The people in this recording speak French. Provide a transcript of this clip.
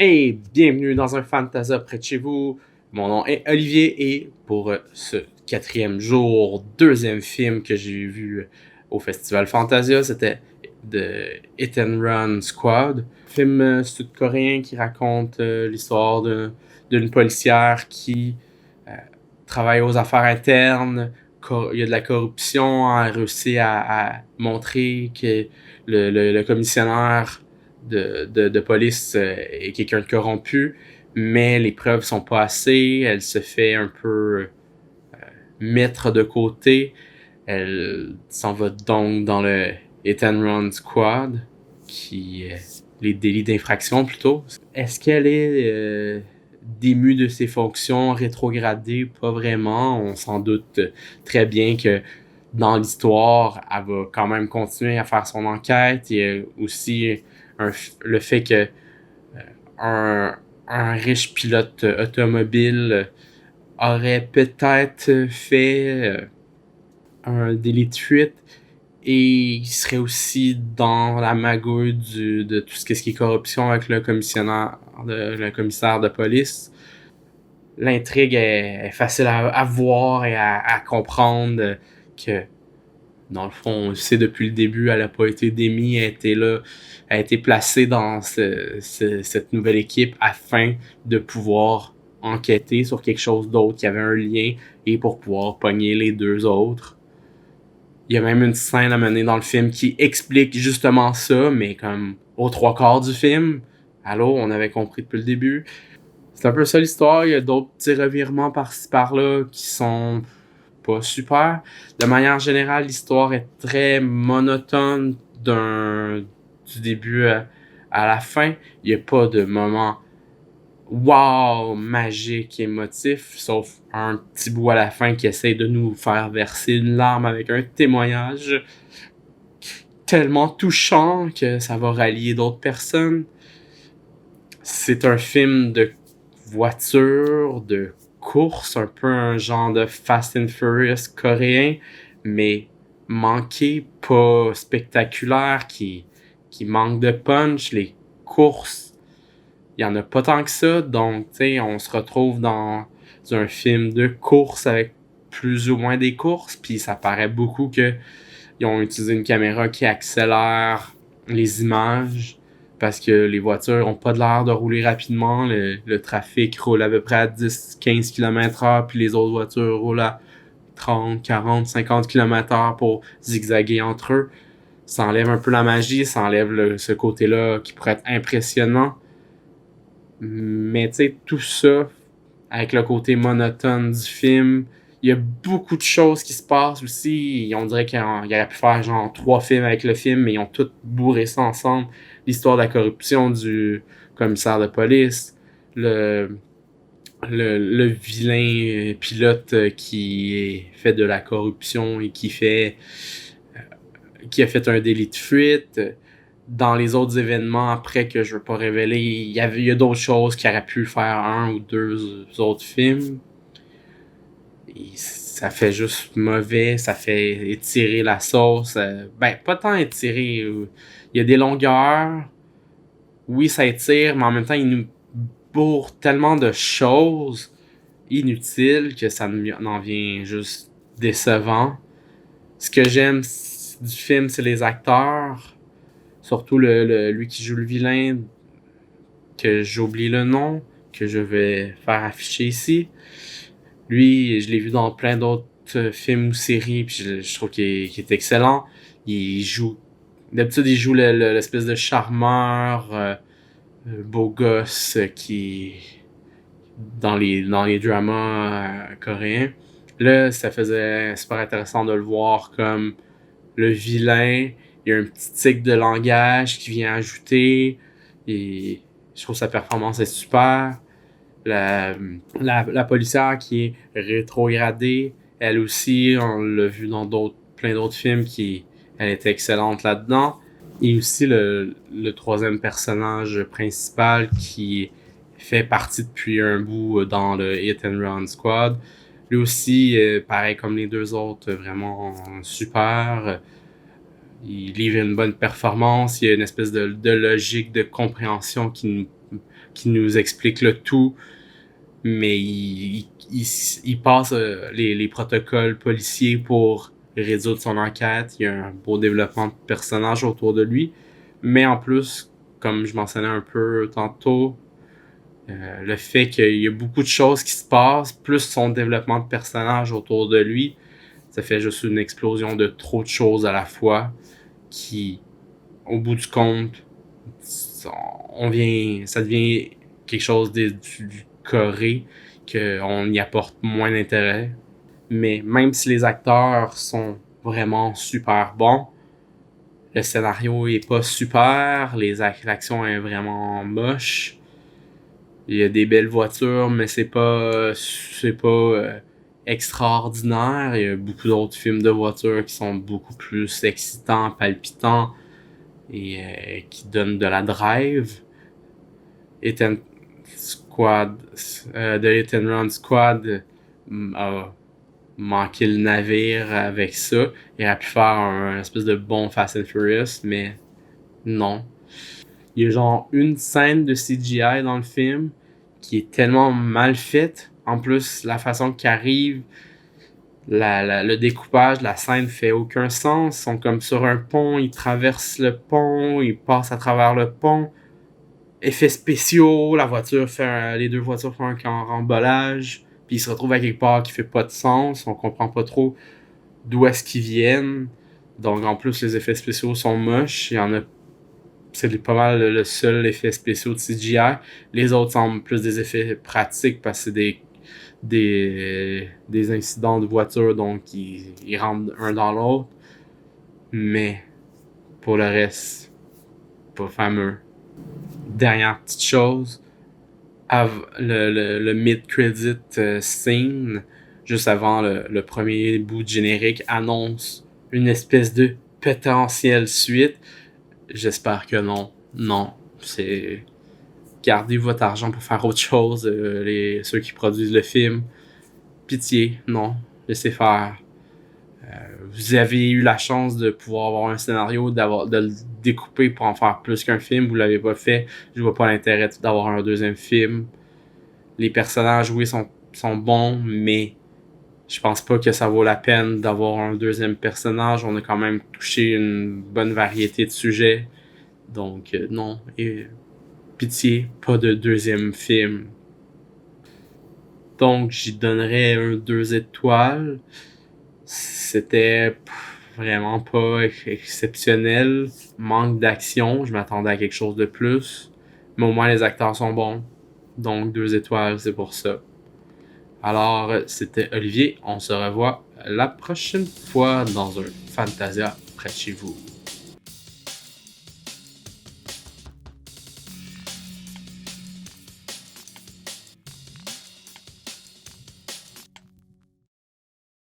Hey, bienvenue dans un Fantasia près de chez vous. Mon nom est Olivier et pour ce 4e jour, 2e film que j'ai vu au Festival Fantasia, c'était The Hit and Run Squad. Film sud-coréen qui raconte l'histoire d'une policière qui euh, travaille aux affaires internes. Il y a de la corruption, elle a réussi à montrer que le commissionnaire de police est quelqu'un de corrompu, mais les preuves sont pas assez. Elle se fait un peu mettre de côté. Elle s'en va donc dans le Hit and Run Squad, qui est les délits d'infraction plutôt. Est-ce qu'elle est démue de ses fonctions, rétrogradée? Pas vraiment. On s'en doute très bien que dans l'histoire, elle va quand même continuer à faire son enquête. Il y a aussi le fait que un riche pilote automobile aurait peut-être fait un délit de fuite et il serait aussi dans la magouille de tout ce qui est corruption avec le commissaire de police. L'intrigue est facile à voir et à comprendre que dans le fond, on le sait depuis le début, elle n'a pas été démise, elle a été placée dans cette nouvelle équipe afin de pouvoir enquêter sur quelque chose d'autre qui avait un lien et pour pouvoir pogner les deux autres. Il y a même une scène à mener dans le film qui explique justement ça, mais comme aux 3/4 du film. Allô, on avait compris depuis le début. C'est un peu ça l'histoire. Il y a d'autres petits revirements par-ci par-là qui sont pas super. De manière générale, l'histoire est très monotone du début à la fin. Il n'y a pas de moment wow, magique, émotif, sauf un petit bout à la fin qui essaie de nous faire verser une larme avec un témoignage tellement touchant que ça va rallier d'autres personnes. C'est un film de voiture, de course, un peu un genre de Fast and Furious coréen, mais manqué, pas spectaculaire, qui manque de punch. Les courses, il y en a pas tant que ça, donc tu sais, on se retrouve dans un film de course avec plus ou moins des courses, puis ça paraît beaucoup que ils ont utilisé une caméra qui accélère les images parce que les voitures ont pas de l'air de rouler rapidement. Le trafic roule à peu près à 10-15 km/h, puis les autres voitures roulent à 30, 40, 50 km/h pour zigzaguer entre eux. Ça enlève un peu la magie, ça enlève ce côté-là qui pourrait être impressionnant. Mais tu sais, tout ça, avec le côté monotone du film, il y a beaucoup de choses qui se passent aussi. On dirait qu'il aurait pu faire genre 3 films avec le film, mais ils ont tout bourré ça ensemble. L'histoire de la corruption du commissaire de police, le vilain pilote qui fait de la corruption et qui a fait un délit de fuite. Dans les autres événements après que je veux pas révéler, il y a d'autres choses qui auraient pu faire 1 ou 2 autres films. Et ça fait juste mauvais, ça fait étirer la sauce. Ben, pas tant étirer. Il y a des longueurs. Oui, ça étire, mais en même temps, il nous bourre tellement de choses inutiles que ça en vient juste décevant. Ce que j'aime du film, c'est les acteurs. Surtout lui qui joue le vilain, que j'oublie le nom, que je vais faire afficher ici. Lui, je l'ai vu dans plein d'autres films ou séries, puis je trouve qu'il est excellent. D'habitude, il joue l'espèce de charmeur, beau gosse qui dans les dramas coréens. Là, ça faisait super intéressant de le voir comme le vilain. Il y a un petit tic de langage qui vient ajouter. Et je trouve sa performance est super. La policière qui est rétrogradée, elle aussi, on l'a vu dans plein d'autres films, elle était excellente là-dedans. Et aussi le 3e personnage principal qui fait partie depuis un bout dans le Hit and Run Squad. Lui aussi, pareil comme les 2 autres, vraiment super. Il livre une bonne performance, il y a une espèce de logique de compréhension qui qui nous explique le tout, mais il passe les protocoles policiers pour résoudre son enquête. Il y a un beau développement de personnage autour de lui, mais en plus, comme je mentionnais un peu tantôt, le fait qu'il y a beaucoup de choses qui se passent, plus son développement de personnage autour de lui, ça fait juste une explosion de trop de choses à la fois qui, au bout du compte, ça devient quelque chose du coré, qu'on y apporte moins d'intérêt. Mais même si les acteurs sont vraiment super bons, le scénario est pas super, l'action est vraiment moche. Il y a des belles voitures, mais c'est pas extraordinaire. Il y a beaucoup d'autres films de voitures qui sont beaucoup plus excitants, palpitants et qui donnent de la drive. Hit and Squad, The Hit and Run Squad a manqué le navire avec ça. Il aurait pu faire un espèce de bon Fast and Furious, mais non. Il y a genre une scène de CGI dans le film qui est tellement mal faite. En plus, la façon qu'il arrive, le découpage, la scène fait aucun sens. Ils sont comme sur un pont, ils traversent le pont, ils passent à travers le pont. Effets spéciaux, les deux voitures font un carambolage, puis ils se retrouvent à quelque part qui fait pas de sens, on comprend pas trop d'où est-ce qu'ils viennent. Donc en plus les effets spéciaux sont moches, il y en a, c'est pas mal le seul effet spéciaux de CGI. Les autres semblent plus des effets pratiques parce que c'est des incidents de voiture, donc ils rentrent un dans l'autre. Mais pour le reste, pas fameux. Dernière petite chose, le mid-credit scene, juste avant le premier bout de générique, annonce une espèce de potentielle suite. J'espère que non. Non. C'est... Gardez votre argent pour faire autre chose, ceux qui produisent le film. Pitié, non. Laissez faire. Vous avez eu la chance de pouvoir avoir un scénario, de le découper pour en faire plus qu'un film. Vous l'avez pas fait. Je vois pas l'intérêt d'avoir un deuxième film. Les personnages, oui, sont bons, mais je pense pas que ça vaut la peine d'avoir un deuxième personnage. On a quand même touché une bonne variété de sujets. Donc, non. Et pitié, pas de deuxième film. Donc, j'y donnerais un 2 étoiles. C'était vraiment pas exceptionnel. Manque d'action. Je m'attendais à quelque chose de plus. Mais au moins, les acteurs sont bons. Donc, 2 étoiles, c'est pour ça. Alors, c'était Olivier. On se revoit la prochaine fois dans un Fantasia près de chez vous.